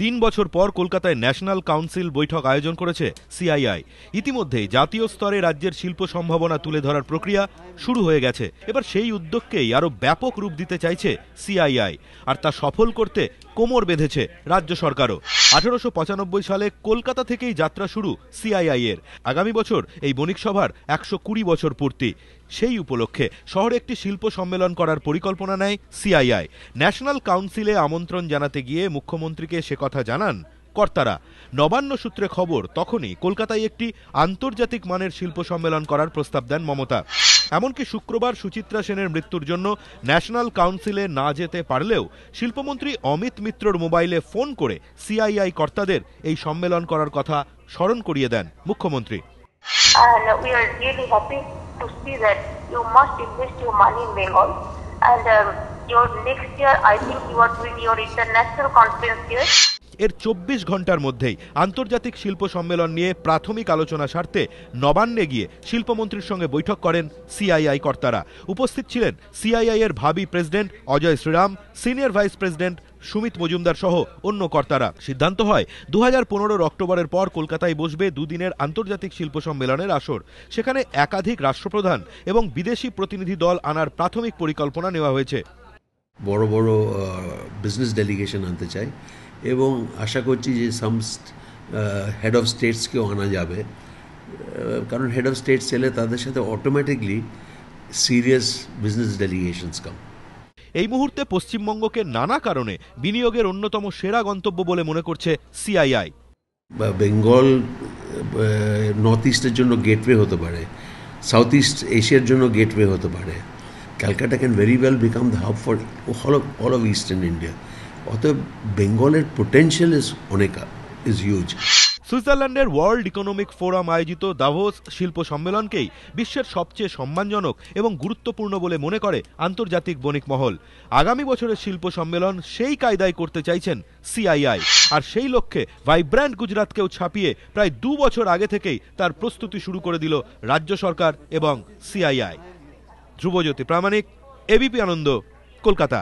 3 বছর পর কলকাতায় ন্যাশনাল কাউন্সিল বৈঠক আয়োজন করেছে সিআইআই। ইতিমধ্যেই জাতীয় স্তরে রাজ্যের শিল্প সম্ভাবনা তুলে ধরার প্রক্রিয়া শুরু হয়ে গেছে। এবার সেই উদ্যোগকেই আরো ব্যাপক রূপ দিতে চাইছে সিআইআই, আর তা সফল করতে কোমর বেঁধেছে রাজ্য সরকারও। 1895 সালে কলকাতা থেকেই যাত্রা শুরু সিআইআই এর। আগামী বছর এই বণিক সভার 120 বছর পূর্তি। সেই উপলক্ষে শহরে একটি শিল্প সম্মেলন করার পরিকল্পনা নেয় সিআইআই। ন্যাশনাল কাউন্সিলে আমন্ত্রণ জানাতে গিয়ে মুখ্যমন্ত্রীকে সে কথা জানান কর্তারা। নবান্ন সূত্রে খবর, তখনই কলকাতায় একটি আন্তর্জাতিক মানের শিল্প সম্মেলন করার প্রস্তাব দেন মমতা। এমনকি শুক্রবার সুচিত্রা সেনের মৃত্যুর জন্য ন্যাশনাল কাউন্সিলে না যেতে পারলেও শিল্পমন্ত্রী অমিত মিত্রর মোবাইলে ফোন করে সিআইআই কর্তাদের এই সম্মেলন করার কথা স্মরণ করিয়ে দেন মুখ্যমন্ত্রী। And we are really happy to see that you must invest your money in Bengal, and your next year I think you are doing your international conference here. এর 24 ঘন্টার মধ্যেই আন্তর্জাতিক শিল্প সম্মেলন নিয়ে প্রাথমিক আলোচনা সারতে নবান্নে গিয়ে শিল্পমন্ত্রীর সঙ্গে বৈঠক করেন সিআইআই কর্তারা। উপস্থিত ছিলেন সিআইআই এর ভাবি president Ajay Shriram, senior vice president Sumit Majumdar সহ অন্য কর্তারা। সিদ্ধান্ত হয় 2015 অক্টোবরের পর কলকাতায় বসবে দুদিনের আন্তর্জাতিক শিল্প সম্মেলনের আসর। সেখানে একাধিক রাষ্ট্রপ্রধান এবং বিদেশি প্রতিনিধি দল আনার প্রাথমিক পরিকল্পনা নেওয়া হয়েছে। বড় বড় বিজনেস ডেলিগেশন আনতে চাই এবং আশা করছি যে সাম হেড অফ স্টেটসকেও আনা যাবে, কারণ হেড অফ স্টেটস এলে তাদের সাথে অটোমেটিকলি সিরিয়াস বিজনেস ডেলিগেশনস কাম। এই মুহূর্তে পশ্চিমবঙ্গকে নানা কারণে বিনিয়োগের অন্যতম সেরা গন্তব্য বলে মনে করছে সিআইআই। বেঙ্গল নর্থ ইস্টের জন্য গেটওয়ে হতে পারে, সাউথ ইস্ট এশিয়ার জন্য গেটওয়ে হতে পারে। Calcutta can very well become the hub for all of eastern India. অতএব বেঙ্গলের পোটেনশিয়াল ইজ হিউজ। সুইজারল্যান্ডের ওয়ার্ল্ড ইকোনমিক ফোরাম আয়োজিত দাভোস শিল্প সম্মেলনকেই বিশ্বের সবচেয়ে সম্মানজনক এবং গুরুত্বপূর্ণ বলে মনে করে আন্তর্জাতিক বণিক মহল। আগামী বছরের শিল্প সম্মেলন সেই কায়দায় করতে চাইছেন সিআইআই, আর সেই লক্ষ্যে ভাইব্র্যান্ট গুজরাটকেও ছাপিয়ে প্রায় 2 বছর আগে থেকেই তার প্রস্তুতি শুরু করে দিল রাজ্য সরকার এবং সিআইআই। ধ্রুবজ্যোতি প্রামাণিক, এবিপি আনন্দ, কলকাতা।